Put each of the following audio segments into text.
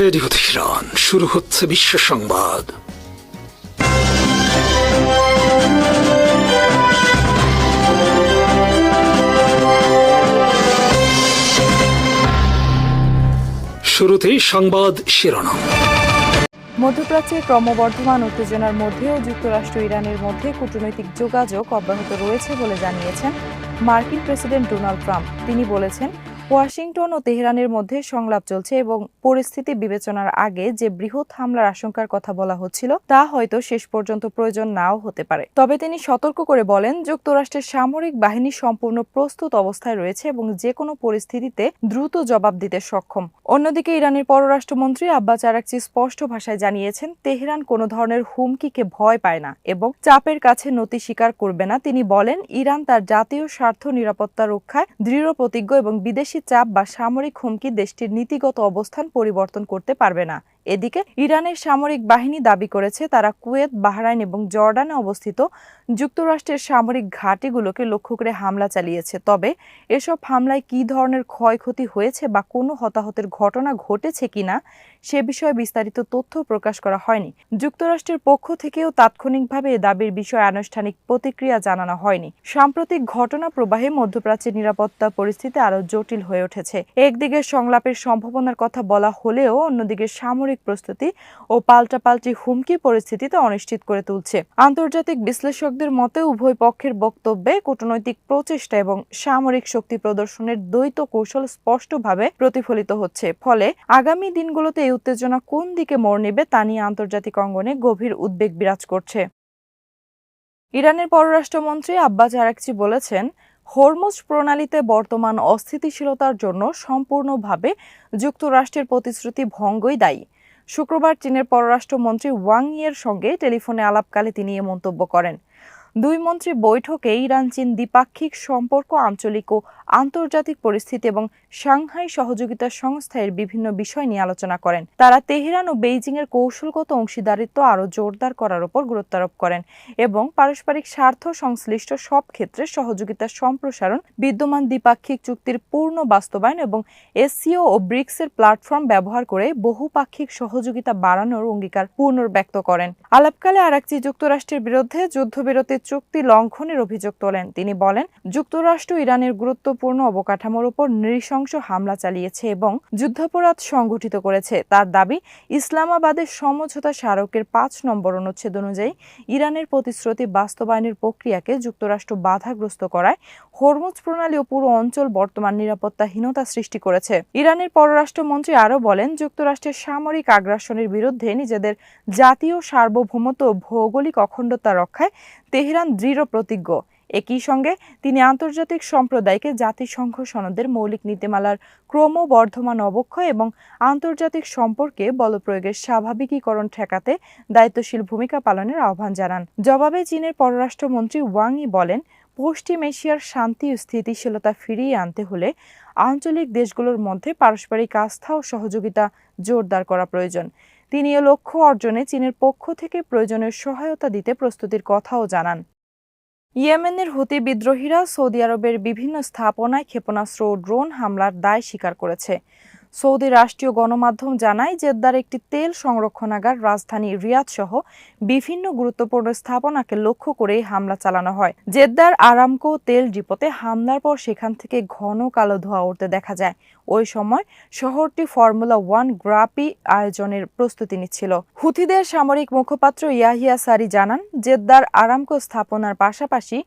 Radio Tehran, শুরু হচ্ছে বিশ্ব সংবাদ। শুরুতেই সংবাদ শিরোনাম। মধ্যপ্রাচ্যে ক্রমবর্ধমান উত্তেজনার মধ্যেও যুক্তরাষ্ট্র ইরানের মধ্যে কূটনৈতিক যোগাযোগ অব্যাহত রয়েছে বলে জানিয়েছেন মার্কিন প্রেসিডেন্ট ডোনাল্ড ট্রাম্প। তিনি বলেছেন, ওয়াশিংটন ও তেহরানের মধ্যে সংলাপ চলছে এবং পরিস্থিতি বিবেচনার আগে যে বৃহৎ হামলার আশঙ্কার কথা বলা হচ্ছিল তা হয়তো শেষ পর্যন্ত প্রয়োজন নাও হতে পারে। তবে তিনি সতর্ক করে বলেন, যুক্তরাষ্ট্রের সামরিক বাহিনী সম্পূর্ণ প্রস্তুত অবস্থায় রয়েছে এবং যে কোনো পরিস্থিতিতে দ্রুত জবাব দিতে সক্ষম। অন্যদিকে ইরানের পররাষ্ট্রমন্ত্রী আব্বাস আরাকচি স্পষ্ট ভাষায় জানিয়েছেন, তেহরান কোনো ধরনের হুমকিকে ভয় পায় না এবং চাপের কাছে নতি স্বীকার করবে না। তিনি বলেন, ইরান তার জাতীয় স্বার্থ নিরাপত্তা রক্ষায় দৃঢ় প্রতিজ্ঞ এবং বিদেশি চাপ বা সামরিক হুমকি দেশটির নীতিগত অবস্থান পরিবর্তন করতে পারবে না। এদিকে ইরানের সামরিক বাহিনী দাবি করেছে তারা কুয়েত, বাহরাইন এবং জর্ডানে অবস্থিত যুক্তরাষ্ট্রের সামরিক ঘাঁটিগুলোকে লক্ষ্য করে হামলা চালিয়েছে। তবে এসব হামলায় কী ধরনের ক্ষয়ক্ষতি হয়েছে বা কোনো হতাহতের ঘটনা ঘটেছে কিনা সে বিষয়ে বিস্তারিত তথ্য প্রকাশ করা হয়নি। যুক্তরাষ্ট্রের পক্ষ থেকেও তাৎক্ষণিকভাবে এ দাবির বিষয়ে আনুষ্ঠানিক প্রতিক্রিয়া জানানো হয়নি। সাম্প্রতিক ঘটনা প্রবাহে মধ্যপ্রাচ্যের নিরাপত্তা পরিস্থিতি আরও জটিল হয়ে উঠেছে। একদিকে সংলাপের সম্ভাবনার কথা বলা হলেও অন্যদিকে সামরিক প্রস্তুতি ও পাল্টাপাল্টি হুমকি পরিস্থিতিতে অনিশ্চিত করে তুলছে। আন্তর্জাতিক বিশ্লেষকদের মতে উভয় পক্ষের বক্তব্যে কূটনৈতিক প্রচেষ্টা এবং সামরিক শক্তি প্রদর্শনের দ্বৈত কৌশল স্পষ্টভাবে প্রতিফলিত হচ্ছে। ফলে আগামী দিনগুলোতে এই উত্তেজনা কোন দিকে মোড় নেবে তা নিয়ে আন্তর্জাতিক অঙ্গনে গভীর উদ্বেগ বিরাজ করছে। ইরানের পররাষ্ট্রমন্ত্রী আব্বাস আরাকচি বলেছেন, হরমুজ প্রণালীতে বর্তমান অস্থিতিশীলতার জন্য সম্পূর্ণভাবে যুক্তরাষ্ট্রের প্রতিশ্রুতি ভঙ্গই দায়ী। শুক্রবার চীনের পররাষ্ট্রমন্ত্রী ওয়াং ইয়ের সঙ্গে টেলিফোনে আলাপকালে তিনি এ মন্তব্য করেন। দুই মন্ত্রী বৈঠকে ইরান চীন দ্বিপাক্ষিক সম্পর্ক, আঞ্চলিক ও আন্তর্জাতিক পরিস্থিতি এবং সাংহাই সহযোগিতা সংস্থার বিভিন্ন বিষয় নিয়ে আলোচনা করেন। তারা তেহরান ও বেইজিং এর কৌশলগত অংশীদারিত্ব আরও জোরদার করার উপর গুরুত্ব আরোপ করেন এবং পারস্পরিক স্বার্থ সংশ্লিষ্ট সব ক্ষেত্রে সহযোগিতার সম্প্রসারণ, বিদ্যমান দ্বিপাক্ষিক চুক্তির পূর্ণ বাস্তবায়ন এবং এসসিও ও ব্রিক্সের প্ল্যাটফর্ম ব্যবহার করে বহুপাক্ষিক সহযোগিতা বাড়ানোর অঙ্গীকার পুনর্ব্যক্ত করেন। আলাপকালে আরাকচি যুক্তরাষ্ট্রের বিরুদ্ধে যুদ্ধবিরতির চুক্তি লঙ্ঘনের অভিযোগ তোলেন। তিনি বলেন, যুক্তরাষ্ট্র ইরানের গুরুত্বপূর্ণ অবকাঠামোর উপর নৃশংস হামলা চালিয়েছে এবং যুদ্ধাপরাধ সংঘটিত করেছে। তার দাবি, ইসলামাবাদের সমঝোতা স্মারকের ৫ নম্বর অনুচ্ছেদ অনুযায়ী ইরানের প্রতিশ্রুতি বাস্তবায়নের প্রক্রিয়াকে যুক্তরাষ্ট্র বাধাগ্রস্ত করায় হরমুজ প্রণালী ও পুরো অঞ্চল বর্তমান নিরাপত্তাহীনতা সৃষ্টি করেছে। ইরানের পররাষ্ট্রমন্ত্রী আরও বলেন, যুক্তরাষ্ট্রের সামরিক আগ্রাসনের বিরুদ্ধে নিজেদের জাতীয় সার্বভৌমত্ব ও ভৌগোলিক অখণ্ডতা রক্ষায় তেহরান দৃঢ় প্রতিজ্ঞ। একই সঙ্গে তিনি আন্তর্জাতিক সম্প্রদায়কে জাতিসংঘ সনদের মৌলিক নীতিমালার ক্রমবর্ধমান অবক্ষয় এবং আন্তর্জাতিক সম্পর্কে বলপ্রয়োগের স্বাভাবিকীকরণ ঠেকাতে দায়িত্বশীল ভূমিকা পালনের আহ্বান জানান। জবাবে চীনের পররাষ্ট্রমন্ত্রী ওয়াং ই বলেন, পশ্চিম এশিয়ার শান্তি ও স্থিতিশীলতা ফিরিয়ে আনতে হলে আঞ্চলিক দেশগুলোর মধ্যে পারস্পরিক আস্থা ও সহযোগিতা জোরদার করা প্রয়োজন। তিনি এ লক্ষ্য অর্জনে চীনের পক্ষ থেকে প্রয়োজনীয় সহায়তা দিতে প্রস্তুতির কথাও জানান। ইয়েমেনের হুতি বিদ্রোহীরা সৌদি আরবের বিভিন্ন স্থাপনায় ক্ষেপণাস্ত্র ও ড্রোন হামলার দায় স্বীকার করেছে। সৌদি রাষ্ট্রীয় গণমাধ্যম জানায়, জেদ্দার একটি তেল সংরক্ষণাগার, রাজধানী রিয়াদ সহ বিভিন্ন গুরুত্বপূর্ণ স্থাপনাকে লক্ষ্য করে হামলা চালানো হয়। জেদ্দার আরামকো তেল ডিপোতে হামলার পর সেখান থেকে ঘন কালো ধোঁয়া উঠতে দেখা যায়। ওই সময় শহরটি ফর্মুলা 1 গ্রাপি আয়োজনের প্রস্তুতি নিচ্ছিল। হুথিদের সামরিক মুখপাত্র ইয়াহিয়া সারি জানান, জেদ্দার আরামকো স্থাপনার পাশাপাশি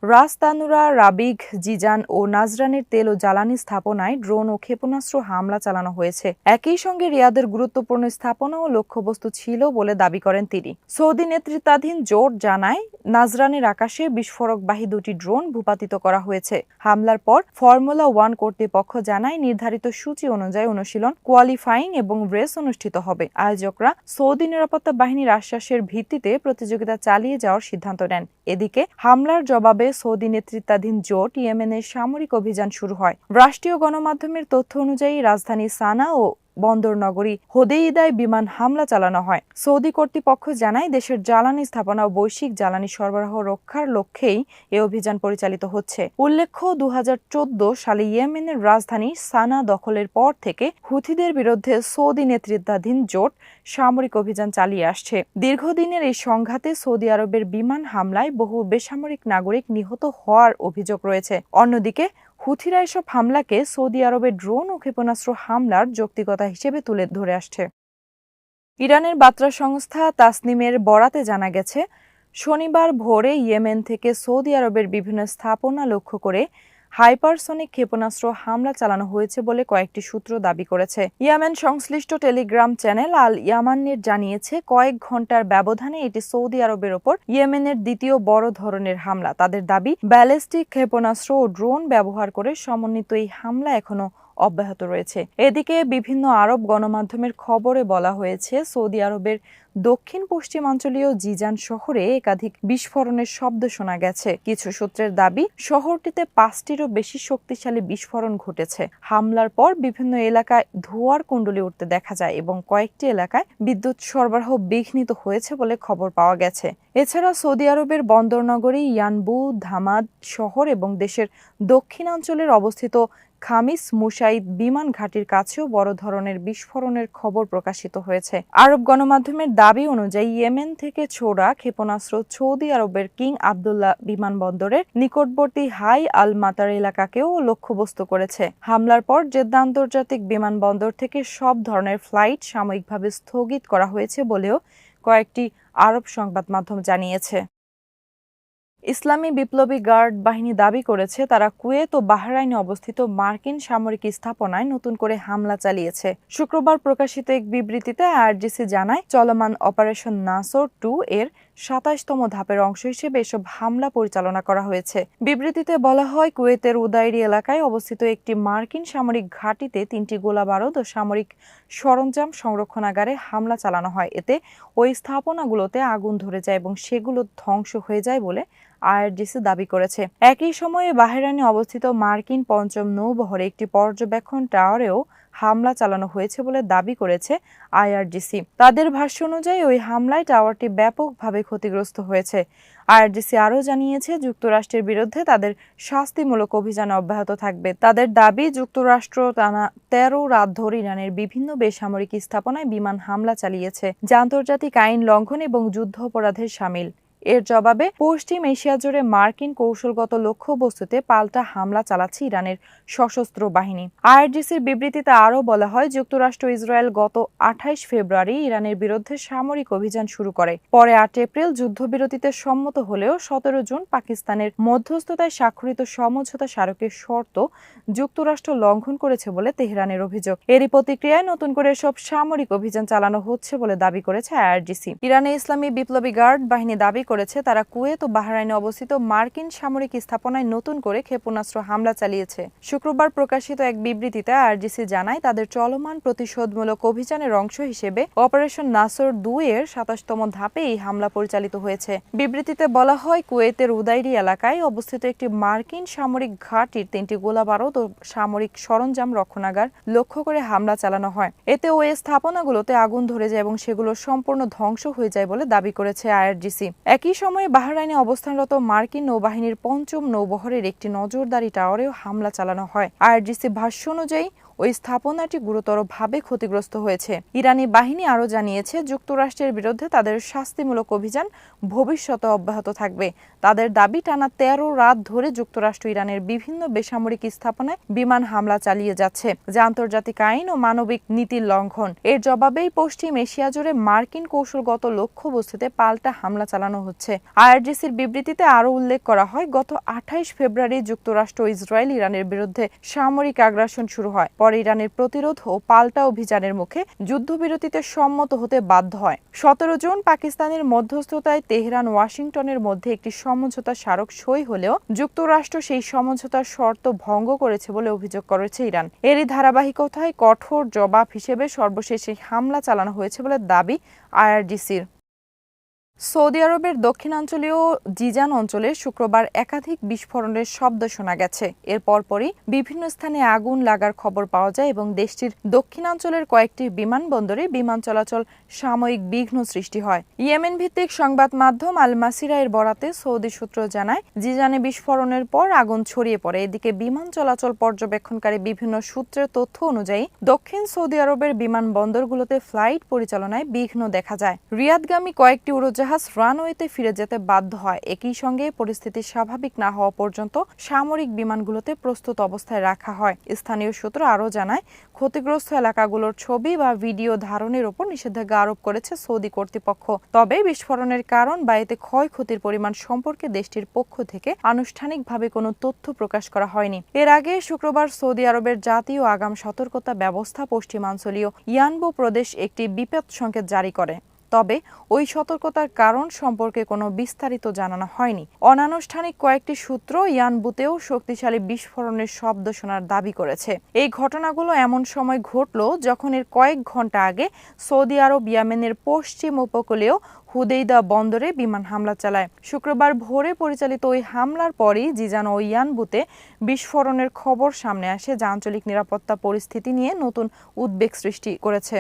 রাস্তানুরা, রাবিগ, জিজান ও নাজরানের তেল ও জ্বালানি স্থাপনায় ড্রোন ও ক্ষেপণাস্ত্র হামলা চালানো হয়েছে। একই সঙ্গে রিয়াদের গুরুত্বপূর্ণ স্থাপনা ও লক্ষ্যবস্তু ছিল বলে দাবি করেন তিনি। সৌদি নেতৃত্বাধীন জোট জানায়, নাজরানের আকাশে বিস্ফোরকবাহী 2টি ড্রোন ভূপাতিত করা হয়েছে। হামলার পর ফর্মুলা 1 কর্তৃপক্ষ জানায়, নির্ধারিত সূচি অনুযায়ী অনুশীলন, কোয়ালিফাইং এবং রেস অনুষ্ঠিত হবে। আয়োজকরা সৌদি নিরাপত্তা বাহিনীর আশ্বাসের ভিত্তিতে প্রতিযোগিতা চালিয়ে যাওয়ার সিদ্ধান্ত নেন। এদিকে হামলার জবাবে সৌদি নেতৃত্বাধীন জোট ইয়েমেনের সামরিক অভিযান শুরু হয়। রাষ্ট্রীয় গণমাধ্যমের তথ্য অনুযায়ী রাজধানী সানা ও বন্দর নগরী হোদেইদায় বিমান হামলা চালানো হয়। সৌদি কর্তৃপক্ষ জানায় দেশের জ্বালানি স্থাপনা ও বৈশ্বিক জ্বালানি সরবরাহ রক্ষার লক্ষ্যেই এ অভিযান পরিচালিত হচ্ছে। উল্লেখ্য, 2014 সালে ইয়েমেনের রাজধানী সানা দখলের পর থেকে হুথিদের বিরুদ্ধে সৌদি নেতৃত্বাধীন জোট সামরিক অভিযান চালিয়ে আসছে। দীর্ঘদিনের এই সংঘাতে সৌদি আরবের বিমান হামলায় বহু বেসামরিক নাগরিক নিহত হওয়ার অভিযোগ রয়েছে। অন্যদিকে হুথিরা এসব হামলাকে সৌদি আরবের ড্রোন ও ক্ষেপণাস্ত্র হামলার যৌক্তিকতা হিসেবে তুলে ধরে আসছে। ইরানের বার্তা সংস্থা তাসনিমের বরাতে জানা গেছে, শনিবার ভোরে ইয়েমেন থেকে সৌদি আরবের বিভিন্ন স্থাপনা লক্ষ্য করে হাইপারসনিক ক্ষেপণাস্ত্র হামলা চালানো হয়েছে বলে কয়েকটি সূত্র দাবি করেছে। ইয়েমেন সংশ্লিষ্ট টেলিগ্রাম চ্যানেল আল ইয়ামানের জানিয়েছে, কয়েক ঘন্টার ব্যবধানে এটি সৌদি আরবের ওপর ইয়েমেনের দ্বিতীয় বড় ধরনের হামলা। তাদের দাবি, ব্যালিস্টিক ক্ষেপণাস্ত্র ও ড্রোন ব্যবহার করে সমন্বিত এই হামলা এখনো অব্যাহত রয়েছে। এদিকে বিভিন্ন আরব গণমাধ্যমের খবরে বলা হয়েছে, সৌদি আরবের দক্ষিণ পশ্চিমাঞ্চলীয় জিজান শহরে একাধিক বিস্ফোরণের শব্দ শোনা গেছে। কিছু সূত্রের দাবি, শহরটিতে 5টিরও বেশি শক্তিশালী বিস্ফোরণ ঘটেছে। হামলার পর বিভিন্ন এলাকায় ধোঁয়ার কুণ্ডলী উঠতে দেখা যায় এবং কয়েকটি এলাকায় বিদ্যুৎ সরবরাহ বিঘ্নিত হয়েছে বলে খবর পাওয়া গেছে। এছাড়া সৌদি আরবের বন্দরনগরী ইয়ানবু, ধামাদ শহর এবং দেশের দক্ষিণাঞ্চলের অবস্থিত খামিস মুসাইদ বিমান ঘাঁটির কাছেও বড় ধরনের বিস্ফোরণের খবর প্রকাশিত হয়েছে। আরব গণমাধ্যমের দাবি অনুযায়ী ইয়েমেন থেকে ছোড়া ক্ষেপণাস্ত্র সৌদি আরবের কিং আবদুল্লাহ বিমানবন্দরের নিকটবর্তী হাই আল মাতার এলাকাকেও লক্ষ্যবস্তু করেছে। হামলার পর জেদ্দা আন্তর্জাতিক বিমানবন্দর থেকে সব ধরনের ফ্লাইট সাময়িকভাবে স্থগিত করা হয়েছে বলেও কয়েকটি আরব সংবাদ মাধ্যম জানিয়েছে। ইসলামী বিপ্লবী গার্ড বাহিনী দাবি করেছে, তারা কুয়েত ও বাহরাইনে অবস্থিত মার্কিন সামরিক স্থাপনায় নতুন করে হামলা চালিয়েছে। শুক্রবার প্রকাশিত এক বিবৃতিতে আইআরজিসি জানায়, চলমান অপারেশন নাসর 2 এর 27তম ধাপের অংশ হিসেবে এসব হামলা পরিচালনা করা হয়েছে। বিবৃতিতে বলা হয়, কুয়েতের উদাইরি এলাকায় অবস্থিত একটি মার্কিন সামরিক ঘাঁটিতে 3টি গোলাবারুদ ও সামরিক সরঞ্জাম সংরক্ষণাগারে হামলা চালানো হয়। এতে ওই স্থাপনাগুলোতে আগুন ধরে যায় এবং সেগুলো ধ্বংস হয়ে যায় বলে আইআরজিসি দাবি করেছে। একই সময়ে বাহরাইনে অবস্থিত মার্কিন 5ম নৌবহরে একটি পর্যবেক্ষণ টাওয়ারেও হামলা চালানো হয়েছে বলে দাবি করেছে আইআরজিসি। তাদের ভাষ্য অনুযায়ী ওই হামলায় টাওয়ারটি ব্যাপকভাবে ক্ষতিগ্রস্ত হয়েছে। আইআরজিসি আরও জানিয়েছে, যুক্তরাষ্ট্রের বিরুদ্ধে তাদের শাস্তিমূলক অভিযান অব্যাহত থাকবে। তাদের দাবি, যুক্তরাষ্ট্র টানা 13 রাত ধরে ইরানের বিভিন্ন বেসামরিক স্থাপনায় বিমান হামলা চালিয়েছে, যা আন্তর্জাতিক আইন লঙ্ঘন এবং যুদ্ধ অপরাধের শামিল। এর জবাবে পশ্চিম এশিয়া জুড়ে মার্কিন কৌশলগত লক্ষ্যবস্তুতে পাল্টা হামলা চালাচ্ছে ইরানের সশস্ত্র বাহিনী। আইআরজিসির বিবৃতিতে আরও বলা হয়, যুক্তরাষ্ট্র ইসরায়েল গত 28 ফেব্রুয়ারি ইরানের বিরুদ্ধে সামরিক অভিযান শুরু করে। পরে 8 এপ্রিল যুদ্ধবিরতিতে সম্মত হলেও 17 জুন পাকিস্তানের মধ্যস্থতায় স্বাক্ষরিত সমঝোতা স্মারকের শর্ত যুক্তরাষ্ট্র লঙ্ঘন করেছে বলে তেহরানের অভিযোগ। এরই প্রতিক্রিয়ায় নতুন করে সব সামরিক অভিযান চালানো হচ্ছে বলে দাবি করেছে আইআরজিসি। ইরানে ইসলামী বিপ্লবী গার্ড বাহিনী দাবি করেছে, তারা কুয়েত ও বাহরাইনে অবস্থিত মার্কিন সামরিক স্থাপনায় নতুন করে ক্ষেপণাস্ত্র হামলা চালিয়েছে। শুক্রবার প্রকাশিত এক বিবৃতিতে আইআরজিসি জানায়, তাদের চলমান প্রতিশোধমূলক অভিযানের অংশ হিসেবে অপারেশন নাসর 2 এর 27তম ধাপে এই হামলা পরিচালিত হয়েছে। বিবৃতিতে বলা হয়, কুয়েতের উদাইরি এলাকায় অবস্থিত একটি মার্কিন সামরিক ঘাঁটির 3টি গোলাবারুদ ও সামরিক সরঞ্জাম রক্ষণাগার লক্ষ্য করে হামলা চালানো হয়। এতে ওই স্থাপনাগুলোতে আগুন ধরে যায় এবং সেগুলো সম্পূর্ণ ধ্বংস হয়ে যায় বলে দাবি করেছে আইআরজিসি। একই সময়ে বাহরাইনে অবস্থানরত মার্কিন নৌবাহিনীর 5ম নৌবহরের একটি নজরদারি টাওয়ারেও হামলা চালানো হয়। আইআরজিসি ভাষ্য অনুযায়ী ওই স্থাপনাটি গুরুতরভাবে ক্ষতিগ্রস্ত হয়েছে। ইরানি বাহিনী আরও জানিয়েছে, যুক্তরাষ্ট্রের বিরুদ্ধে তাদের শাস্তিমূলক অভিযান ভবিষ্যতে অব্যাহত থাকবে। তাদের দাবি, টানা 13 রাত ধরে যুক্তরাষ্ট্র ইরানের বিভিন্ন বেসামরিক স্থাপনায় বিমান হামলা চালিয়ে যাচ্ছে, যা আন্তর্জাতিক আইন ও মানবিক নীতির লঙ্ঘন। এর জবাবেই পশ্চিম এশিয়া জুড়ে মার্কিন কৌশলগত লক্ষ্যবস্তুতে পাল্টা হামলা চালানো হচ্ছে। আইআরজিসির বিবৃতিতে আরও উল্লেখ করা হয়, গত 28 ফেব্রুয়ারি যুক্তরাষ্ট্র ইসরায়েল ইরানের বিরুদ্ধে সামরিক আগ্রাসন শুরু হয়। পরে ইরানের প্রতিরোধ ও পাল্টা অভিযানের মুখে যুদ্ধবিরতিতে সম্মত হতে বাধ্য হয়। 17 জুন পাকিস্তানের মধ্যস্থতায় তেহরান ওয়াশিংটনের মধ্যে একটি সমঝোতা স্মারক সই হলেও যুক্তরাষ্ট্র সেই সমঝোতার শর্ত ভঙ্গ করেছে বলে অভিযোগ করেছে ইরান। এরই ধারাবাহিকতায় কঠোর জবাব হিসেবে সর্বশেষ এই হামলা চালানো হয়েছে বলে দাবি আইআরজিসির। সৌদি আরবের দক্ষিণাঞ্চলীয় জিজান অঞ্চলে শুক্রবার একাধিক বিস্ফোরণের শব্দ শোনা গেছে। এর পরপরই বিভিন্ন স্থানে আগুন লাগার খবর পাওয়া যায় এবং দেশটির দক্ষিণাঞ্চলের কয়েকটি বিমানবন্দরে বিমান চলাচল সাময়িক বিঘ্ন সৃষ্টি হয়। ইয়েমেন ভিত্তিক সংবাদ মাধ্যম আল মাসিরা এর বরাতে সৌদি সূত্র জানায়, জিজানে বিস্ফোরণের পর আগুন ছড়িয়ে পড়ে। এদিকে বিমান চলাচল পর্যবেক্ষণকারী বিভিন্ন সূত্রের তথ্য অনুযায়ী দক্ষিণ সৌদি আরবের বিমানবন্দরগুলোতে ফ্লাইট পরিচালনায় বিঘ্ন দেখা যায়। রিয়াদগামী কয়েকটি উড়োজাহাজ রানওয়েতে ফিরে যেতে বাধ্য হয়। একই সঙ্গে পরিস্থিতি স্বাভাবিক না হওয়া পর্যন্ত সামরিক বিমানগুলোতে প্রস্তুত অবস্থায় রাখা হয়। স্থানীয় সূত্র আরও জানায়, ক্ষতিগ্রস্ত এলাকাগুলোর ছবি বা ভিডিও ধারণের উপর নিষেধাজ্ঞা আরোপ করেছে সৌদি কর্তৃপক্ষ। তবে বিস্ফোরণের কারণ বা এতে ক্ষয়ক্ষতির পরিমাণ সম্পর্কে দেশটির পক্ষ থেকে আনুষ্ঠানিকভাবে কোনো তথ্য প্রকাশ করা হয়নি। এর আগে শুক্রবার সৌদি আরবের জাতীয় আগাম সতর্কতা ব্যবস্থা পশ্চিমাঞ্চলীয় ইয়ানবু প্রদেশ একটি বিপদ সংকেত জারি করে। তবে ওই সতর্কতার কারণ সম্পর্কে কোনো বিস্তারিত জানানো হয়নি। অনানুষ্ঠানিক কয়েকটি সূত্র ইয়ানবুতেও শক্তিশালী বিস্ফোরণের শব্দ শোনার দাবি করেছে। এই ঘটনাগুলো এমন সময় ঘটল যখন এর কয়েক ঘন্টা আগে সৌদি আরব ইয়েমেনের পশ্চিম উপকূলীয় হুদেইদা বন্দরে বিমান হামলা চালায়। শুক্রবার ভোরে পরিচালিত ওই হামলার পরই জিজান ও ইয়ানবুতে বিস্ফোরণের খবর সামনে আসে, যা আঞ্চলিক নিরাপত্তা পরিস্থিতি নিয়ে নতুন উদ্বেগ সৃষ্টি করেছে।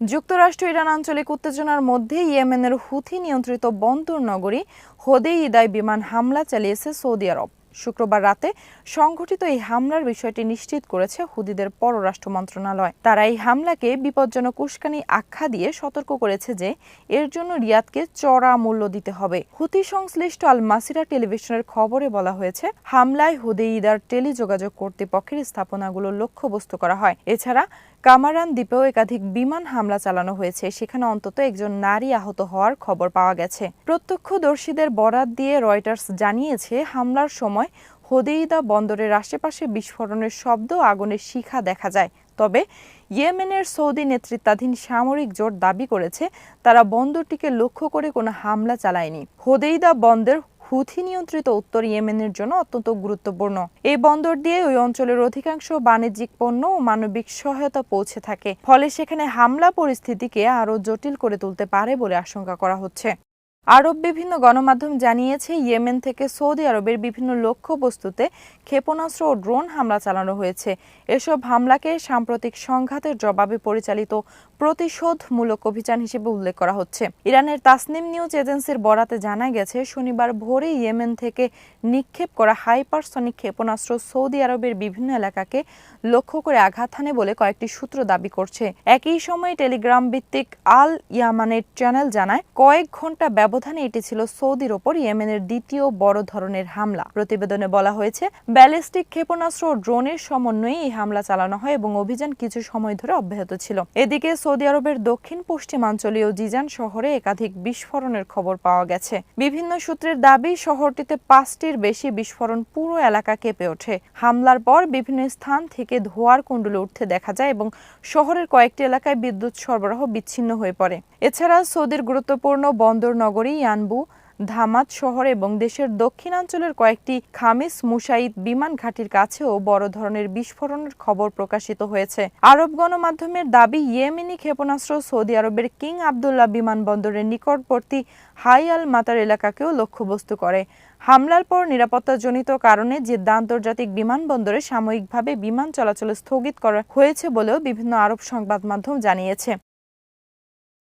যুক্তরাষ্ট্র ইরান আঞ্চলিক উত্তেজনার মধ্যে ইয়েমেনের হুথি নিয়ন্ত্রিত বন্দর নগরী হোদেইদায় বিমান হামলা চালিয়েছে সৌদি আরব। শুক্রবার রাতে সংঘটিত এই হামলার বিষয়টি নিশ্চিত করেছে হুদিদের পররাষ্ট্র মন্ত্রণালয়। তারা এই হামলাকে বিপজ্জনক উস্কানি আখ্যা দিয়ে সতর্ক করেছে যে এর জন্য রিয়াদকে চড়া মূল্য দিতে হবে। হুতি সংশ্লিষ্ট আল মাসিরা টেলিভিশনের খবরে বলা হয়েছে, হামলায় হুদেইদার টেলিযোগাযোগ কর্তৃপক্ষের স্থাপনাগুলো লক্ষ্যবস্তু করা হয়। এছাড়া কামারান দ্বীপেও একাধিক বিমান হামলা চালানো হয়েছে। সেখানে অন্তত একজন নারী আহত হওয়ার খবর পাওয়া গেছে। প্রত্যক্ষদর্শীদের বরাত দিয়ে রয়টার্স জানিয়েছে, হামলার সময় হোদেইদা বন্দরের আশেপাশে বিস্ফোরণের শব্দ, আগুনের শিখা দেখা যায়। তবে ইয়েমেনের সৌদি নেতৃত্বাধীন সামরিক জোট দাবি করেছে তারা বন্দরটিকে লক্ষ্য করে কোনো হামলা চালায়নি। হোদেইদা বন্দর হুথি নিয়ন্ত্রিত উত্তর ইয়েমেনের জন্য অত্যন্ত গুরুত্বপূর্ণ। এই বন্দর দিয়ে ওই অঞ্চলের অধিকাংশ বাণিজ্যিক পণ্য ও মানবিক সহায়তা পৌঁছে থাকে। ফলে সেখানে হামলা পরিস্থিতিকে আরও জটিল করে তুলতে পারে বলে আশঙ্কা করা হচ্ছে। আরব বিভিন্ন গণমাধ্যম জানিয়েছে, ইয়েমেন থেকে সৌদি আরবের বিভিন্ন লক্ষ্যবস্তুতে ক্ষেপণাস্ত্র ও ড্রোন হামলা চালানো হয়েছে। এসব হামলাকে সাম্প্রতিক সংঘাতের জবাবে পরিচালিত প্রতিশোধমূলক অভিযান হিসেবে উল্লেখ করা হচ্ছে। ইরানের তাসনিম নিউজ এজেন্সির বরাতে জানা গেছে, শনিবার ভোরে ইয়েমেন থেকে নিক্ষেপ করা হাইপারসনিক ক্ষেপণাস্ত্র সৌদি আরবের বিভিন্ন এলাকাকে লক্ষ্য করে আঘাত হানে বলে কয়েকটি সূত্র দাবি করছে। একই সময়ে টেলিগ্রাম ভিত্তিক আল ইয়ামানের চ্যানেল জানায়, কয়েক ঘন্টা ব্যবধানে এটি ছিল সৌদির ওপর ইয়েমেনের দ্বিতীয় বড় ধরনের হামলা। প্রতিবেদনে বলা হয়েছে, ব্যালিস্টিক ক্ষেপণাস্ত্র ও ড্রোনের সমন্বয়ে এই হামলা চালানো হয় এবং অভিযান কিছু সময় ধরে অব্যাহত ছিল। এদিকে সৌদি আরবের দক্ষিণ পশ্চিমাঞ্চলীয় জিজান শহরে একাধিক বিস্ফোরণের খবর পাওয়া গেছে। বিভিন্ন সূত্রের দাবি, শহরটিতে 5টির বেশি বিস্ফোরণ পুরো এলাকা কেঁপে ওঠে। হামলার পর বিভিন্ন স্থান থেকে ধোঁয়ার কুণ্ডলে উঠতে দেখা যায় এবং শহরের কয়েকটি এলাকায় বিদ্যুৎ সরবরাহ বিচ্ছিন্ন হয়ে পড়ে। এছাড়া সৌদির গুরুত্বপূর্ণ বন্দর নগরী ইয়ানবু, ধামাত শহর এবং দেশের দক্ষিণাঞ্চলের কয়েকটি খামিস মুসাইদ বিমান ঘাঁটির কাছেও বড় ধরনের বিস্ফোরণের খবর প্রকাশিত হয়েছে। আরব গণমাধ্যমের দাবি, ইয়েমেনি ক্ষেপণাস্ত্র সৌদি আরবের কিং আবদুল্লাহ বিমানবন্দরের নিকটবর্তী হাই আল মাতার এলাকাকেও লক্ষ্যবস্তু করে। হামলার পর নিরাপত্তাজনিত কারণে জেদ্দা আন্তর্জাতিক বিমানবন্দরে সাময়িকভাবে বিমান চলাচল স্থগিত করা হয়েছে বলেও বিভিন্ন আরব সংবাদ মাধ্যম জানিয়েছে।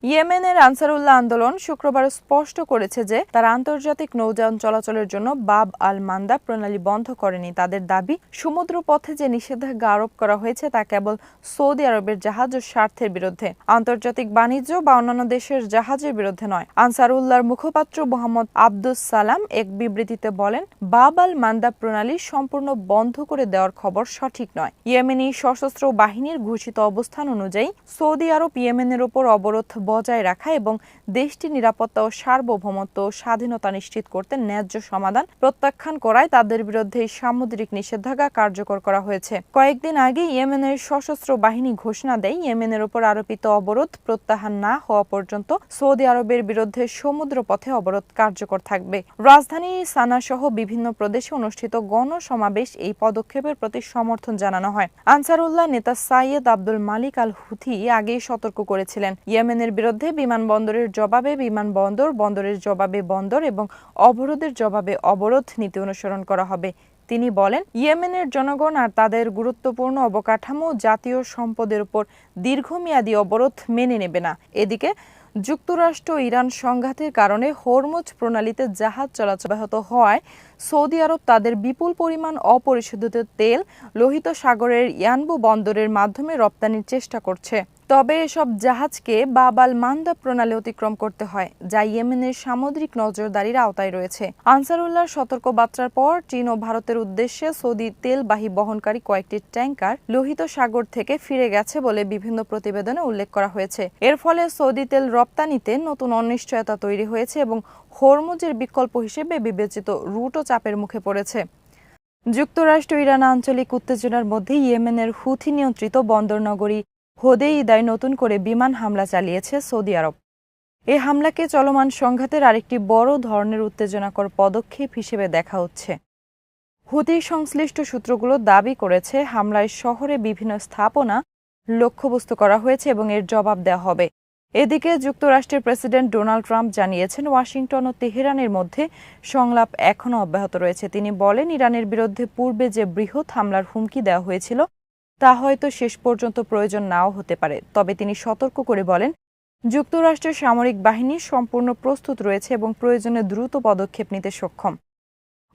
ইয়েমেনের আনসারুল্লাহ আন্দোলন শুক্রবার স্পষ্ট করেছে যে তারা আন্তর্জাতিক নৌযান চলাচলের জন্য বাব আল মান্দা প্রণালী বন্ধ করেনি। তাদের দাবি, সমুদ্র পথে যে নিষেধাজ্ঞা আরোপ করা হয়েছে তা কেবল সৌদি আরবের জাহাজ ও স্বার্থের বিরুদ্ধে, আন্তর্জাতিক বাণিজ্য বা অন্যান্য দেশের জাহাজের বিরুদ্ধে নয়। আনসারুল্লাহর মুখপাত্র মোহাম্মদ আব্দুস সালাম এক বিবৃতিতে বলেন, বাব আল মান্দা প্রণালী সম্পূর্ণ বন্ধ করে দেওয়ার খবর সঠিক নয়। ইয়েমেনি সশস্ত্র বাহিনীর ঘোষিত অবস্থান অনুযায়ী সৌদি আরব ইয়েমেনের ওপর অবরোধ বজায় রাখা এবং দেশটির নিরাপত্তা ও সার্বভৌমত্ব ও স্বাধীনতা নিশ্চিত করতে ন্যায্য সমাধান প্রত্যাখ্যান করায় তাদের বিরুদ্ধে সামুদ্রিক নিষেধাজ্ঞা কার্যকর করা হয়েছে। কয়েকদিন আগে ইয়েমেনের সশস্ত্র বাহিনী ঘোষণা দেয়, ইয়েমেনের উপর আরোপিত অবরোধ প্রত্যাহার না হওয়া পর্যন্ত সৌদি আরবের বিরুদ্ধে সমুদ্র পথে অবরোধ কার্যকর থাকবে। রাজধানী সানা সহ বিভিন্ন প্রদেশে অনুষ্ঠিত গণসমাবেশ এই পদক্ষেপের প্রতি সমর্থন জানানো হয়। আনসারুল্লাহ নেতা সাইয়েদ আব্দুল মালিক আল হুথি আগেই সতর্ক করেছিলেন, ইয়েমেনের বিরুদ্ধে বিমানবন্দরের জবাবে বিমানবন্দর, বন্দরের জবাবে বন্দর এবং অবরোধের জবাবে অবরোধ নীতি অনুসরণ করা হবে। তিনি বলেন, ইয়েমেনের জনগণ আর তাদের গুরুত্বপূর্ণ অবকাঠামো জাতীয় সম্পদের উপর দীর্ঘমেয়াদী অবরোধ মেনে নেবে না। এদিকে যুক্তরাষ্ট্র ইরান সংঘাতের কারণে হরমুজ প্রণালীতে জাহাজ চলাচল ব্যাহত হওয়ায় সৌদি আরব তাদের বিপুল পরিমাণ অপরিশোধিত তেল লোহিত সাগরের ইয়ানবু বন্দরের মাধ্যমে রপ্তানির চেষ্টা করছে। তবে এসব জাহাজকে বাব আল মান্দা প্রণালী অতিক্রম করতে হয়, যা ইয়েমেনের সামুদ্রিক নজরদারির আওতায় রয়েছে। আনসারুল্লাহর সতর্ক বার্তার পর চীন ও ভারতের উদ্দেশ্যে সৌদি তেলবাহী বহনকারী কয়েকটি ট্যাঙ্কার লোহিত সাগর থেকে ফিরে গেছে বলে বিভিন্ন প্রতিবেদনে উল্লেখ করা হয়েছে। এর ফলে সৌদি তেল রপ্তানিতে নতুন অনিশ্চয়তা তৈরি হয়েছে এবং হরমুজের বিকল্প হিসেবে বিবেচিত রুটও চাপের মুখে পড়েছে। যুক্তরাষ্ট্র ইরান আঞ্চলিক উত্তেজনার মধ্যে ইয়েমেনের হুথি নিয়ন্ত্রিত বন্দরনগরী হোদেইদায় নতুন করে বিমান হামলা চালিয়েছে সৌদি আরব। এই হামলাকে চলমান সংঘাতের আরেকটি বড় ধরনের উত্তেজনাকর পদক্ষেপ হিসেবে দেখা হচ্ছে। হুথি সংশ্লিষ্ট সূত্রগুলো দাবি করেছে হামলায় শহরে বিভিন্ন স্থাপনা লক্ষ্যবস্তু করা হয়েছে এবং এর জবাব দেওয়া হবে। এদিকে যুক্তরাষ্ট্রের প্রেসিডেন্ট ডোনাল্ড ট্রাম্প জানিয়েছেন, ওয়াশিংটন ও তেহরানের মধ্যে সংলাপ এখনও অব্যাহত রয়েছে। তিনি বলেন, ইরানের বিরুদ্ধে পূর্বে যে বৃহৎ হামলার হুমকি দেওয়া হয়েছিল তা হয়তো শেষ পর্যন্ত প্রয়োজন নাও হতে পারে। তবে তিনি সতর্ক করে বলেন, যুক্তরাষ্ট্রের সামরিক বাহিনী সম্পূর্ণ প্রস্তুত রয়েছে এবং প্রয়োজনে দ্রুত পদক্ষেপ নিতে সক্ষম।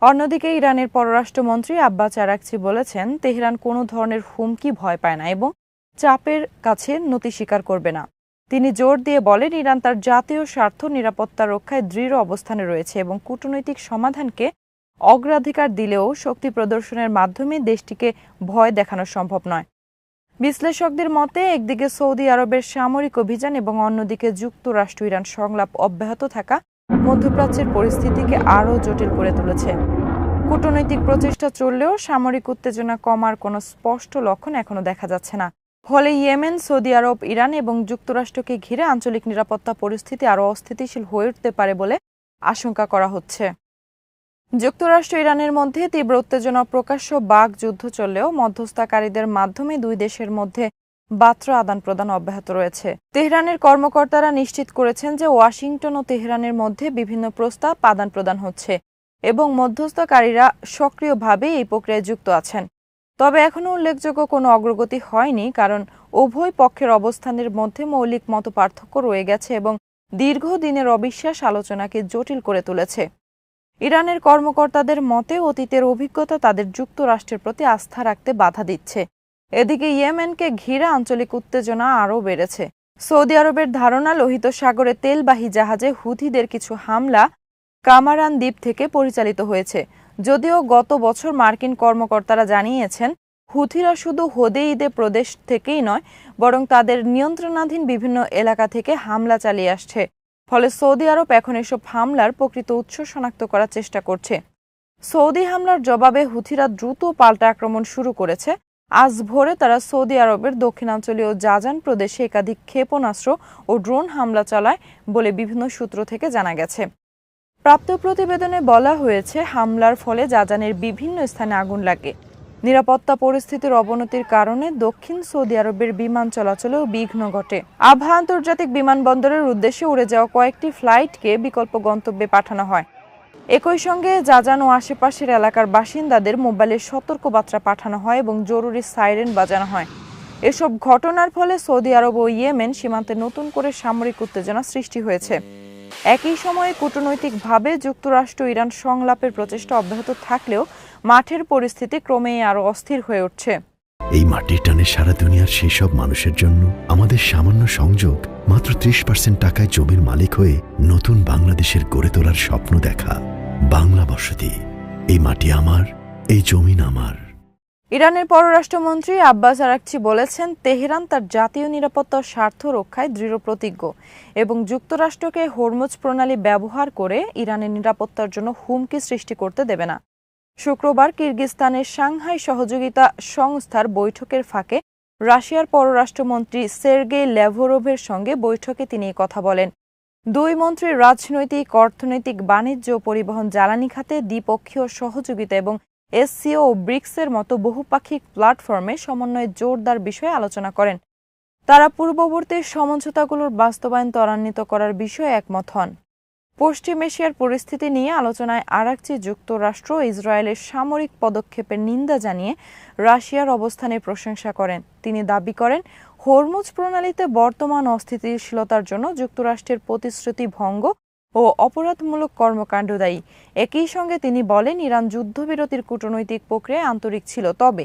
অন্যদিকে ইরানের পররাষ্ট্রমন্ত্রী আব্বাস আরাকচি বলেছেন, তেহরান কোনো ধরনের হুমকি ভয় পায় না এবং চাপের কাছে নতি স্বীকার করবে না। তিনি জোর দিয়ে বলেন, ইরান তার জাতীয় স্বার্থ নিরাপত্তা রক্ষায় দৃঢ় অবস্থানে রয়েছে এবং কূটনৈতিক সমাধানকে অগ্রাধিকার দিলেও শক্তি প্রদর্শনের মাধ্যমে দেশটিকে ভয় দেখানো সম্ভব নয়। বিশ্লেষকদের মতে, একদিকে সৌদি আরবের সামরিক অভিযান এবং অন্যদিকে যুক্তরাষ্ট্র ইরান সংলাপ অব্যাহত থাকা মধ্যপ্রাচ্যের পরিস্থিতিকে আরও জটিল করে তুলেছে। কূটনৈতিক প্রচেষ্টা চললেও সামরিক উত্তেজনা কমার কোনো স্পষ্ট লক্ষণ এখনো দেখা যাচ্ছে না। ফলে ইয়েমেন, সৌদি আরব, ইরান এবং যুক্তরাষ্ট্রকে ঘিরে আঞ্চলিক নিরাপত্তা পরিস্থিতি আরও অস্থিতিশীল হয়ে উঠতে পারে বলে আশঙ্কা করা হচ্ছে। যুক্তরাষ্ট্র ইরানের মধ্যে তীব্র উত্তেজনা প্রকাশ্য বাক যুদ্ধ চললেও মধ্যস্থতাকারীদের মাধ্যমে দুই দেশের মধ্যে বার্তা আদান প্রদান অব্যাহত রয়েছে। তেহরানের কর্মকর্তারা নিশ্চিত করেছেন যে ওয়াশিংটন ও তেহরানের মধ্যে বিভিন্ন প্রস্তাব আদান প্রদান হচ্ছে এবং মধ্যস্থতাকারীরা সক্রিয়ভাবে এই প্রক্রিয়ায় যুক্ত আছেন। তবে এখনও উল্লেখযোগ্য কোনো অগ্রগতি হয়নি, কারণ উভয় পক্ষের অবস্থানের মধ্যে মৌলিক মতপার্থক্য রয়ে গেছে এবং দীর্ঘদিনের অবিশ্বাস আলোচনাকে জটিল করে তুলেছে। ইরানের কর্মকর্তাদের মতে, অতীতের অভিজ্ঞতা তাদের যুক্তরাষ্ট্রের প্রতি আস্থা রাখতে বাধা দিচ্ছে। এদিকে ইয়েমেনকে ঘিরে আঞ্চলিক উত্তেজনা আরও বেড়েছে। সৌদি আরবের ধারণা, লোহিত সাগরে তেলবাহী জাহাজে হুথিদের কিছু হামলা কামারান দ্বীপ থেকে পরিচালিত হয়েছে। যদিও গত বছর মার্কিন কর্মকর্তারা জানিয়েছেন, হুথিরা শুধু হোদেইদে প্রদেশ থেকেই নয়, বরং তাদের নিয়ন্ত্রণাধীন বিভিন্ন এলাকা থেকে হামলা চালিয়ে আসছে। ফলে সৌদি আরব এখন এসব হামলার প্রকৃত উৎস শনাক্ত করার চেষ্টা করছে। সৌদি হামলার জবাবে হুথিরা দ্রুত পাল্টা আক্রমণ শুরু করেছে। আজ ভোরে তারা সৌদি আরবের দক্ষিণাঞ্চলীয় জাজান প্রদেশে একাধিক ক্ষেপণাস্ত্র ও ড্রোন হামলা চালায় বলে বিভিন্ন সূত্র থেকে জানা গেছে। প্রাপ্ত প্রতিবেদনে বলা হয়েছে, হামলার ফলে জাজানের বিভিন্ন স্থানে আগুন লাগে। নিরাপত্তা পরিস্থিতির অবনতির কারণে দক্ষিণ সৌদি আরবের বিমান চলাচলেও বিঘ্ন ঘটে। আবহা আন্তর্জাতিক বিমানবন্দরের উদ্দেশ্যে উড়ে যাওয়া কয়েকটি ফ্লাইটকে বিকল্প গন্তব্যে পাঠানো হয়। একই সঙ্গে জাজান ও আশেপাশের এলাকার বাসিন্দাদের মোবাইলে সতর্কবার্তা পাঠানো হয় এবং জরুরি সাইরেন বাজানো হয়। এসব ঘটনার ফলে সৌদি আরব ও ইয়েমেন সীমান্তে নতুন করে সামরিক উত্তেজনা সৃষ্টি হয়েছে। একই সময়ে কূটনৈতিকভাবে যুক্তরাষ্ট্র ইরান সংলাপের প্রচেষ্টা অব্যাহত থাকলেও মাঠের পরিস্থিতি ক্রমেই আরও অস্থির হয়ে উঠছে। এই মাটির টানে সারা দুনিয়ার সেই সব মানুষের জন্য আমাদের সামান্য সংযোগ, মাত্র 30% টাকায় জমির মালিক হয়ে নতুন বাংলাদেশের গড়ে তোলার স্বপ্ন দেখা। বাংলা বসতি, এই মাটি আমার, এই জমিন আমার। ইরানের পররাষ্ট্রমন্ত্রী আব্বাস আরাকচি বলেছেন, তেহরান তার জাতীয় নিরাপত্তার স্বার্থ রক্ষায় দৃঢ় প্রতিজ্ঞ এবং যুক্তরাষ্ট্রকে হরমুজ প্রণালী ব্যবহার করে ইরানের নিরাপত্তার জন্য হুমকি সৃষ্টি করতে দেবে না। শুক্রবার কিরগিজস্তানের সাংহাই সহযোগিতা সংস্থার বৈঠকের ফাঁকে রাশিয়ার পররাষ্ট্রমন্ত্রী সের্গেই ল্যাভরোভের সঙ্গে বৈঠকে তিনি কথা বলেন। দুই মন্ত্রী রাজনৈতিক, অর্থনৈতিক, বাণিজ্য, পরিবহন, জ্বালানি খাতে দ্বিপক্ষীয় সহযোগিতা এবং এসসিও ও ব্রিক্সের মতো বহুপাক্ষিক প্ল্যাটফর্মে সমন্বয়ে জোরদার বিষয়ে আলোচনা করেন। তারা পূর্ববর্তী সমঝোতাগুলোর বাস্তবায়ন ত্বরান্বিত করার বিষয়ে একমত হন। পশ্চিম এশিয়ার পরিস্থিতি নিয়ে আলোচনায় আরাকচি যুক্তরাষ্ট্র ইসরায়েলের সামরিক পদক্ষেপের নিন্দা জানিয়ে রাশিয়ার অবস্থানের প্রশংসা করেন। তিনি দাবি করেন, হরমুজ প্রণালীতে বর্তমান অস্থিতিশীলতার জন্য যুক্তরাষ্ট্রের প্রতিশ্রুতি ভঙ্গ ও অপরাধমূলক কর্মকাণ্ড দায়ী। একই সঙ্গে তিনি বলেন, ইরান যুদ্ধবিরতির কূটনৈতিক প্রক্রিয়ায় আন্তরিক ছিল, তবে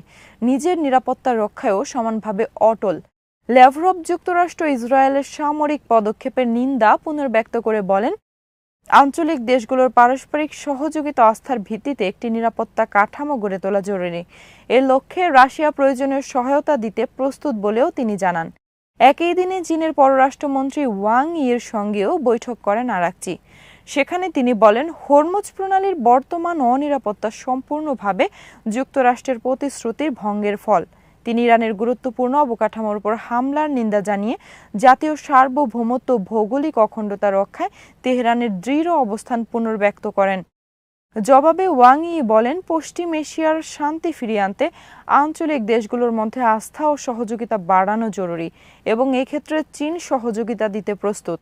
নিজের নিরাপত্তা রক্ষায়ও সমানভাবে অটল। ল্যাভরভ যুক্তরাষ্ট্র ইসরায়েলের সামরিক পদক্ষেপের নিন্দা পুনর্ব্যক্ত করে বলেন, আঞ্চলিক দেশগুলোর পারস্পরিক সহযোগিতা আস্থার ভিত্তিতে একটি নিরাপত্তা কাঠামো গড়ে তোলা জরুরি। এর লক্ষ্যে রাশিয়া প্রয়োজনীয় সহায়তা দিতে প্রস্তুত বলেও তিনি জানান। একই দিনে চীনের পররাষ্ট্রমন্ত্রী ওয়াং ইয়ের সঙ্গেও বৈঠক করেন আরাকচি। সেখানে তিনি বলেন, হরমুজ প্রণালীর বর্তমান অনিরাপত্তা সম্পূর্ণভাবে যুক্তরাষ্ট্রের প্রতিশ্রুতির ভঙ্গের ফল। তিনি ইরানের গুরুত্বপূর্ণ অবকাঠামোর উপর হামলার নিন্দা জানিয়ে জাতীয় সার্বভৌমত্ব ও ভৌগোলিক অখণ্ডতা রক্ষায় তেহরানের দৃঢ় অবস্থান পুনর্ব্যক্ত করেন। জবাবে ওয়াং ই বলেন, পশ্চিম এশিয়ার শান্তি ফিরিয়ে আনতে আঞ্চলিক দেশগুলোর মধ্যে আস্থা ও সহযোগিতা বাড়ানো জরুরি এবং এক্ষেত্রে চীন সহযোগিতা দিতে প্রস্তুত।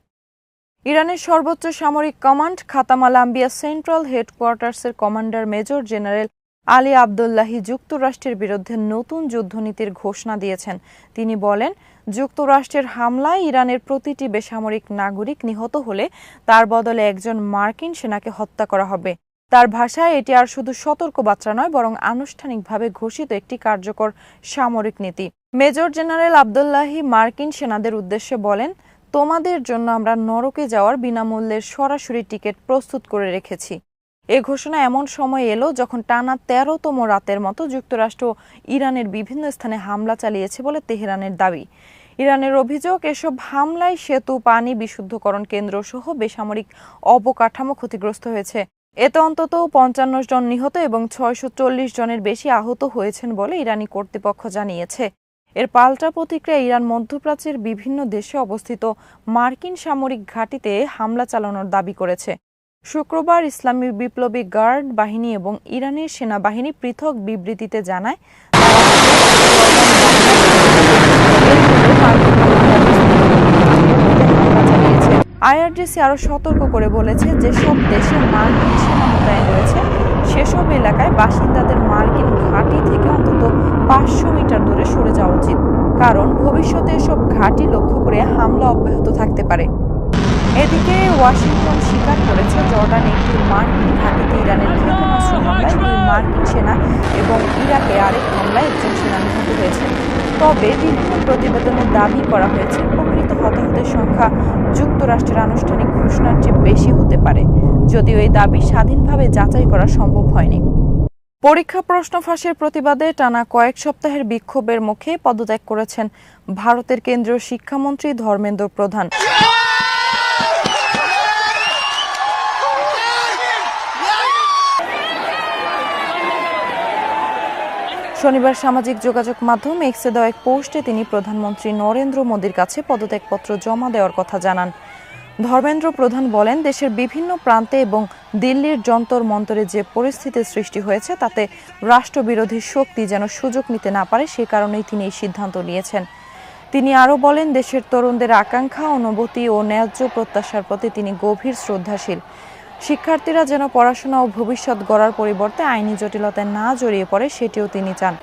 ইরানের সর্বোচ্চ সামরিক command Khatam al Anbiya central হেডকোয়ার্টার্সের commander major general Ali Abdollahi যুক্তরাষ্ট্রের বিরুদ্ধে নতুন যুদ্ধনীতির ঘোষণা দিয়েছেন। তিনি বলেন, যুক্তরাষ্ট্রের হামলায় ইরানের প্রতিটি বেসামরিক নাগরিক নিহত হলে তার বদলে একজন মার্কিন সেনাকে হত্যা করা হবে। তার ভাষায়, এটি আর শুধু সতর্কবার্তা নয়, বরং আনুষ্ঠানিকভাবে ঘোষিত একটি কার্যকর সামরিক নীতি। মেজর জেনারেল আবদুল্লাহি মার্কিন সেনাদের উদ্দেশ্যে বলেন, তোমাদের জন্য আমরা নরকে যাওয়ার বিনামূল্যের সরাসরি টিকিট প্রস্তুত করে রেখেছি। এ ঘোষণা এমন সময় এলো যখন টানা ১৩তম রাতের মতো যুক্তরাষ্ট্র ইরানের বিভিন্ন স্থানে হামলা চালিয়েছে বলে তেহরানের দাবি। ইরানের অভিযোগ, এসব হামলায় সেতু, পানি বিশুদ্ধকরণ কেন্দ্র সহ বেসামরিক অবকাঠামো ক্ষতিগ্রস্ত হয়েছে। এতে অন্তত ৫৫ জন নিহত এবং ৬৪০ জনের বেশি আহত হয়েছেন বলে ইরানি কর্তৃপক্ষ জানিয়েছে। এর পাল্টা প্রতিক্রিয়া ইরান মধ্যপ্রাচ্যের বিভিন্ন দেশে অবস্থিত মার্কিন সামরিক ঘাঁটিতে হামলা চালানোর দাবি করেছে। শুক্রবার ইসলামী বিপ্লবী গার্ড বাহিনী এবং ইরানের সেনাবাহিনী পৃথক বিবৃতিতে জানায়, আইআরজিসি আরও সতর্ক করে বলেছে, যেসব দেশে মার্কিন সেনা মোতায়েন রয়েছে সেসব এলাকায় বাসিন্দাদের মার্কিন ঘাঁটি থেকে অন্তত ৫০০ মিটার দূরে সরে যাওয়া উচিত, কারণ ভবিষ্যতে এসব ঘাঁটি লক্ষ্য করে হামলা অব্যাহত থাকতে পারে। এদিকে ওয়াশিংটন স্বীকার করেছে, জর্ডানে একটি মার্কিন ঘাঁটিতে ইরানের ক্ষেপণাস্ত্র হামলায় ২ মার্কিন সেনা এবং ইরাকে আরেক হামলায় একজন সেনা নিহত হয়েছে। তবে বিভিন্ন প্রতিবেদনে দাবি করা হয়েছে, প্রকৃত হতাহতের সংখ্যা যুক্তরাষ্ট্রের আনুষ্ঠানিক ঘোষণার চেয়ে বেশি হতে পারে, যদিও এই দাবি স্বাধীনভাবে যাচাই করা সম্ভব হয়নি। পরীক্ষা প্রশ্ন ফাঁসের প্রতিবাদে টানা কয়েক সপ্তাহের বিক্ষোভের মুখে পদত্যাগ করেছেন ভারতের কেন্দ্রীয় শিক্ষামন্ত্রী ধর্মেন্দ্র প্রধান। শনিবার সামাজিক যোগাযোগ মাধ্যম এক্সে দেওয়া এক পোস্টে তিনি প্রধানমন্ত্রী নরেন্দ্র মোদীর কাছে পদত্যাগপত্র জমা দেওয়ার কথা জানান। ধর্মেন্দ্র প্রধান বলেন, দেশের বিভিন্ন প্রান্তে এবং দিল্লির যন্তর মন্তরে যে পরিস্থিতির সৃষ্টি হয়েছে তাতে রাষ্ট্রবিরোধী শক্তি যেন সুযোগ নিতে না পারে, সে কারণেই তিনি এই সিদ্ধান্ত নিয়েছেন। তিনি আরও বলেন, দেশের তরুণদের আকাঙ্ক্ষা, অনুভূতি ও ন্যায্য প্রত্যাশার প্রতি তিনি গভীর শ্রদ্ধাশীল। শিক্ষার্থীরা যেন পড়াশোনা ও ভবিষ্যৎ গড়ার পরিবর্তে আইনি জটিলতায় না জড়িয়ে পড়ে, সেটিও তিনি চান।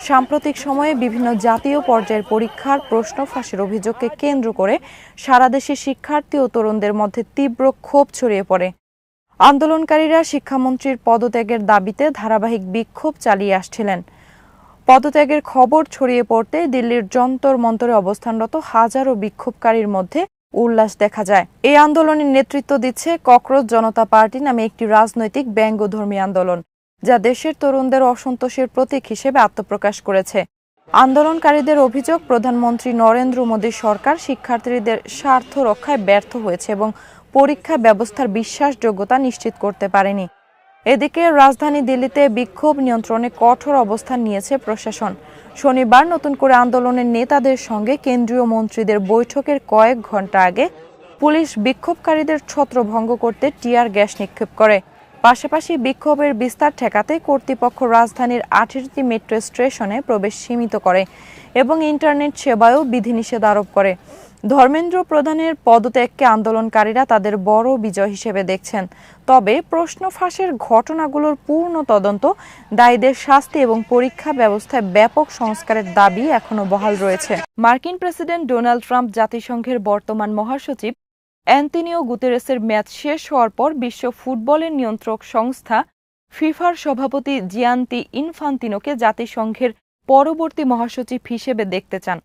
সাম্প্রতিক সময়ে বিভিন্ন জাতীয় পর্যায়ের পরীক্ষার প্রশ্ন ফাঁসের অভিযোগকে কেন্দ্র করে সারা দেশে শিক্ষার্থী ও তরুণদের মধ্যে তীব্র ক্ষোভ ছড়িয়ে পড়ে। আন্দোলনকারীরা শিক্ষামন্ত্রীর পদত্যাগের দাবিতে ধারাবাহিক বিক্ষোভ চালিয়ে আসছিলেন। পদত্যাগের খবর ছড়িয়ে পড়তে দিল্লির যন্তর মন্তরে অবস্থানরত হাজারো বিক্ষোভকারীর মধ্যে উল্লাস দেখা যায়। এই আন্দোলনের নেতৃত্ব দিচ্ছে ককরোচ জনতা পার্টি নামে একটি রাজনৈতিক ব্যঙ্গধর্মী আন্দোলন, যা দেশের তরুণদের অসন্তোষের প্রতীক হিসেবে আত্মপ্রকাশ করেছে। আন্দোলনকারীদের অভিযোগ, প্রধানমন্ত্রী নরেন্দ্র মোদী সরকার শিক্ষার্থীদের স্বার্থ রক্ষায় ব্যর্থ হয়েছে এবং পরীক্ষা ব্যবস্থার বিশ্বাসযোগ্যতা নিশ্চিত করতে পারেনি। এদিকে রাজধানী দিল্লিতে বিক্ষোভ নিয়ন্ত্রণে কঠোর অবস্থান নিয়েছে প্রশাসন। শনিবার নতুন করে আন্দোলনের নেতাদের সঙ্গে কেন্দ্রীয় মন্ত্রীদের বৈঠকের কয়েক ঘণ্টা আগে পুলিশ বিক্ষোভকারীদের ছত্রভঙ্গ করতে টিয়ার গ্যাস নিক্ষেপ করে। পাশাপাশি বিক্ষোভের বিস্তার ঠেকাতে কর্তৃপক্ষ রাজধানীর 18টি মেট্রো স্টেশনে প্রবেশ সীমিত করে এবং ইন্টারনেট সেবায়ও বিধিনিষেধ আরোপ করে। ধর্মেন্দ্র প্রধানের পদত্যাগকে আন্দোলনকারীরা তাদের বড় বিজয় হিসেবে দেখছেন। তবে প্রশ্ন ফাঁসের ঘটনাগুলোর পূর্ণ তদন্ত, দায়ীদের শাস্তি এবং পরীক্ষা ব্যবস্থায় ব্যাপক সংস্কারের দাবি এখনো বহাল রয়েছে। মার্কিন প্রেসিডেন্ট ডোনাল্ড ট্রাম্প জাতিসংঘের বর্তমান মহাসচিব অ্যান্তোনিও গুতেরেসের ম্যাচ শেষ হওয়ার পর বিশ্ব ফুটবলের নিয়ন্ত্রক সংস্থা ফিফার সভাপতি জিয়ান্তি ইনফান্তিনোকে জাতিসংঘের পরবর্তী মহাসচিব হিসেবে দেখতে চান।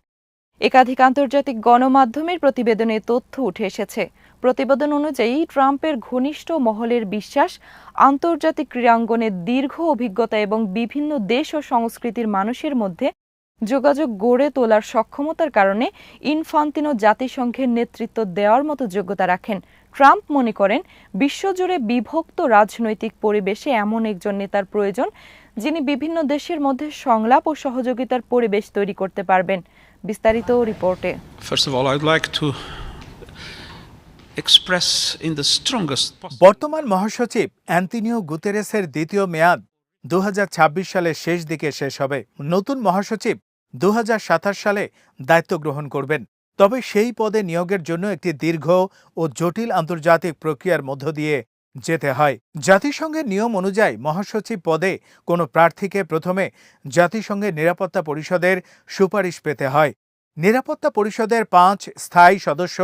একাধিক আন্তর্জাতিক গণমাধ্যমের প্রতিবেদনে তথ্য উঠে এসেছে। প্রতিবেদন অনুযায়ী ট্রাম্পের ঘনিষ্ঠ মহলের বিশ্বাস, আন্তর্জাতিক ক্রীড়াঙ্গনের দীর্ঘ অভিজ্ঞতা এবং বিভিন্ন দেশ ও সংস্কৃতির মানুষের মধ্যে যোগাযোগ গড়ে তোলার সক্ষমতার কারণে ইনফান্তিনো জাতিসংঘের নেতৃত্ব দেওয়ার মতো যোগ্যতা রাখেন। ট্রাম্প মনে করেন, বিশ্বজুড়ে বিভক্ত রাজনৈতিক পরিবেশে এমন একজন নেতার প্রয়োজন যিনি বিভিন্ন দেশের মধ্যে সংলাপ ও সহযোগিতার পরিবেশ তৈরি করতে পারবেন। বিস্তারিত রিপোর্টে। বর্তমান মহাসচিব অ্যান্তোনিও গুতেরেসের দ্বিতীয় মেয়াদ 2026 সালের শেষ দিকে শেষ হবে। নতুন মহাসচিব 2027 সালে দায়িত্ব গ্রহণ করবেন। তবে সেই পদে নিয়োগের জন্য একটি দীর্ঘ ও জটিল আন্তর্জাতিক প্রক্রিয়ার মধ্য দিয়ে যেতে হয়। জাতিসংঘের নিয়ম অনুযায়ী মহাসচিব পদে কোনো প্রার্থীকে প্রথমে জাতিসংঘের নিরাপত্তা পরিষদের সুপারিশ পেতে হয়। নিরাপত্তা পরিষদের 5 স্থায়ী সদস্য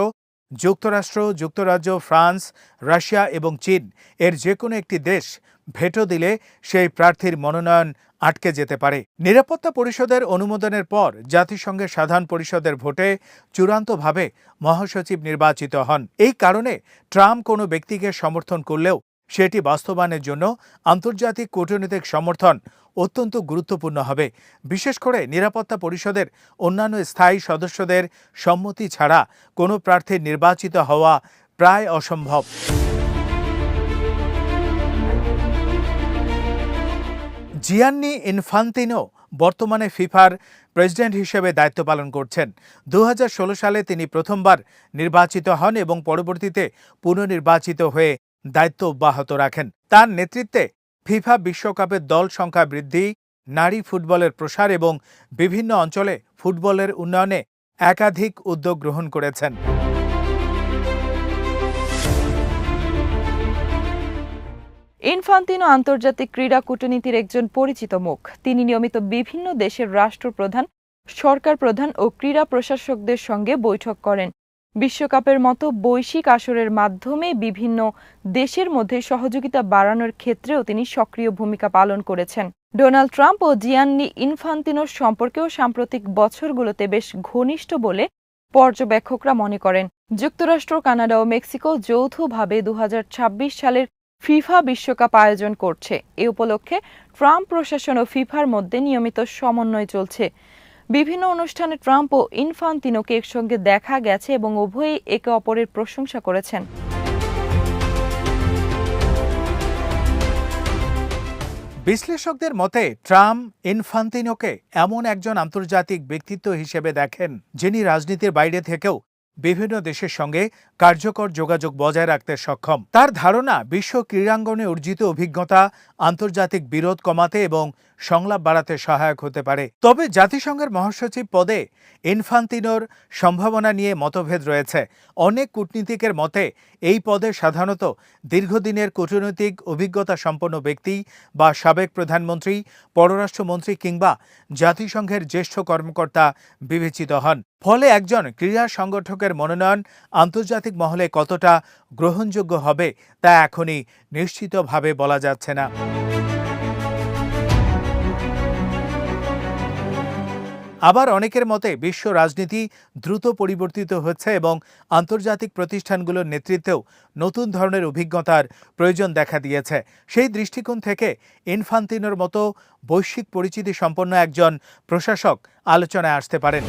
যুক্তরাষ্ট্র, যুক্তরাজ্য, ফ্রান্স, রাশিয়া এবং চীন এর যে কোনো একটি দেশ ভেটো দিলে সেই প্রার্থীর মনোনয়ন আটকে যেতে পারে। নিরাপত্তা পরিষদের অনুমোদনের পর জাতিসংঘের সাধারণ পরিষদের ভোটে চূড়ান্তভাবে মহাসচিব নির্বাচিত হন। এই কারণে ট্রাম্প কোনো ব্যক্তিকে সমর্থন করলেও সেটি বাস্তবায়নের জন্য আন্তর্জাতিক কূটনৈতিক সমর্থন অত্যন্ত গুরুত্বপূর্ণ হবে। বিশেষ করে নিরাপত্তা পরিষদের অন্যান্য স্থায়ী সদস্যদের সম্মতি ছাড়া কোনো প্রার্থীর নির্বাচিত হওয়া প্রায় অসম্ভব। জিয়ান্নি ইনফান্তিনো বর্তমানে ফিফার প্রেসিডেন্ট হিসেবে দায়িত্ব পালন করছেন। 2016 সালে তিনি প্রথমবার নির্বাচিত হন এবং পরবর্তীতে পুনর্নির্বাচিত হয়ে দায়িত্ব অব্যাহত রাখেন। তার নেতৃত্বে ফিফা বিশ্বকাপের দল সংখ্যা বৃদ্ধি, নারী ফুটবলের প্রসার এবং বিভিন্ন অঞ্চলে ফুটবলের উন্নয়নে একাধিক উদ্যোগ গ্রহণ করেছেন। ইনফান্তিনো আন্তর্জাতিক ক্রীড়া কূটনীতির একজন পরিচিত মুখ। তিনি নিয়মিত বিভিন্ন দেশের রাষ্ট্রপ্রধান, সরকার প্রধান ও ক্রীড়া প্রশাসকদের সঙ্গে বৈঠক করেন। বিশ্বকাপের মতো বৈশ্বিক আসরের মাধ্যমে বিভিন্ন দেশের মধ্যে সহযোগিতা বাড়ানোর ক্ষেত্রেও তিনি সক্রিয় ভূমিকা পালন করেছেন। ডোনাল্ড ট্রাম্প ও জিয়ান্নি ইনফান্তিনোর সম্পর্কেও সাম্প্রতিক বছরগুলোতে বেশ ঘনিষ্ঠ বলে পর্যবেক্ষকরা মনে করেন। যুক্তরাষ্ট্র, কানাডা ও মেক্সিকো যৌথভাবে 2026 সালের ফিফা বিশ্বকাপ আয়োজন করছে। এ উপলক্ষে ট্রাম্প প্রশাসন ও ফিফার মধ্যে নিয়মিত সমন্বয় চলছে। বিভিন্ন অনুষ্ঠানে ট্রাম্প ও ইনফান্তিনোকে একসঙ্গে দেখা গেছে এবং উভয়ই একে অপরের প্রশংসা করেছেন। বিশ্লেষকদের মতে ট্রাম্প ইনফান্তিনোকে এমন একজন আন্তর্জাতিক ব্যক্তিত্ব হিসেবে দেখেন যিনি রাজনীতির বাইরে থেকেও বিভিন্ন দেশের সঙ্গে কার্যকর যোগাযোগ বজায় রাখতে সক্ষম। তার ধারণা বিশ্ব ক্রীড়াঙ্গনে অর্জিত অভিজ্ঞতা আন্তর্জাতিক বিরোধ কমাতে এবং সংলাপ বাড়াতে সহায়ক হতে পারে। তবে জাতিসংঘের মহাসচিব পদে ইনফান্তিনোর সম্ভাবনা নিয়ে মতভেদ রয়েছে। অনেক কূটনীতিকের মতে এই পদে সাধারণত দীর্ঘদিনের কূটনৈতিক অভিজ্ঞতা সম্পন্ন ব্যক্তি বা সাবেক প্রধানমন্ত্রী, পররাষ্ট্রমন্ত্রী কিংবা জাতিসংঘের জ্যেষ্ঠ কর্মকর্তা বিবেচিত হন। ফলে একজন ক্রীড়া সংগঠকের মনোনয়ন আন্তর্জাতিক মহলে কতটা গ্রহণযোগ্য হবে তা এখনই নিশ্চিতভাবে বলা যাচ্ছে না। আবার অনেকের মতে বিশ্ব রাজনীতি দ্রুত পরিবর্তিত হচ্ছে এবং আন্তর্জাতিক প্রতিষ্ঠানগুলোর নেতৃত্বেও নতুন ধরনের অভিজ্ঞতার প্রয়োজন দেখা দিয়েছে। সেই দৃষ্টিকোণ থেকে ইনফান্তিনোর মতো বৈশ্বিক পরিচিতি সম্পন্ন একজন প্রশাসক আলোচনায় আসতে পারেন।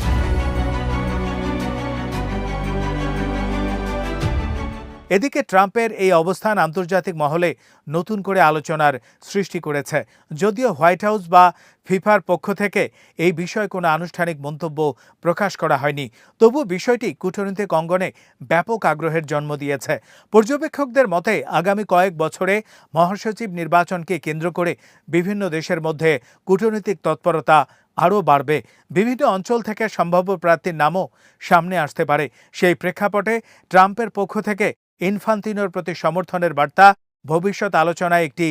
এদিকে ট্রাম্পের এই অবস্থান আন্তর্জাতিক মহলে নতুন করে আলোচনার সৃষ্টি করেছে। যদিও হোয়াইট হাউস বা ফিফার পক্ষ থেকে এই বিষয়ে কোনো আনুষ্ঠানিক মন্তব্য প্রকাশ করা হয়নি, তবু বিষয়টি কূটনৈতিক অঙ্গনে ব্যাপক আগ্রহের জন্ম দিয়েছে। পর্যবেক্ষকদের মতে আগামী কয়েক বছরে মহাসচিব নির্বাচনকে কেন্দ্র করে বিভিন্ন দেশের মধ্যে কূটনৈতিক তৎপরতা আরও বাড়বে। বিভিন্ন অঞ্চল থেকে সম্ভাব্য প্রার্থীর নামও সামনে আসতে পারে। সেই প্রেক্ষাপটে ট্রাম্পের পক্ষ থেকে ইনফান্তিনোর প্রতি সমর্থনের বার্তা ভবিষ্যৎ আলোচনায় একটি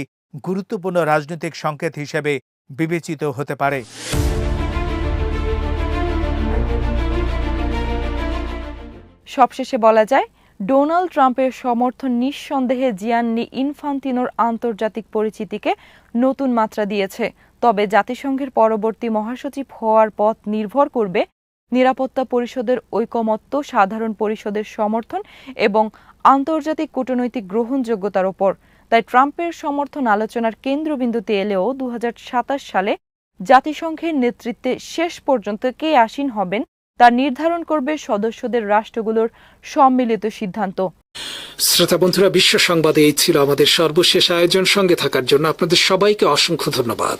গুরুত্বপূর্ণ রাজনৈতিক সংকেত হিসেবে বিবেচিত হতে পারে। সবশেষে বলা যায়, ডোনাল্ড ট্রাম্পের সমর্থন নিঃসন্দেহে জিয়ান্নি ইনফান্তিনোর আন্তর্জাতিক পরিচিতিকে নতুন মাত্রা দিয়েছে। তবে জাতিসংঘের পরবর্তী মহাসচিব হওয়ার পথ নির্ভর করবে নিরাপত্তা পরিষদের ঐকমত্য, সাধারণ পরিষদের সমর্থন এবং আন্তর্জাতিক কূটনৈতিক গ্রহণযোগ্যতার ওপর। তাই ট্রাম্পের সমর্থন আলোচনার কেন্দ্রবিন্দুতে এলেও 2027 সালে জাতিসংঘের নেতৃত্বে শেষ পর্যন্ত কে আসীন হবেন তা নির্ধারণ করবে সদস্যদের রাষ্ট্রগুলোর সম্মিলিত সিদ্ধান্ত। শ্রোতা বন্ধুরা, বিশ্ব সংবাদে এই ছিল আমাদের সর্বশেষ আয়োজন। সঙ্গে থাকার জন্য আপনাদের সবাইকে অসংখ্য ধন্যবাদ।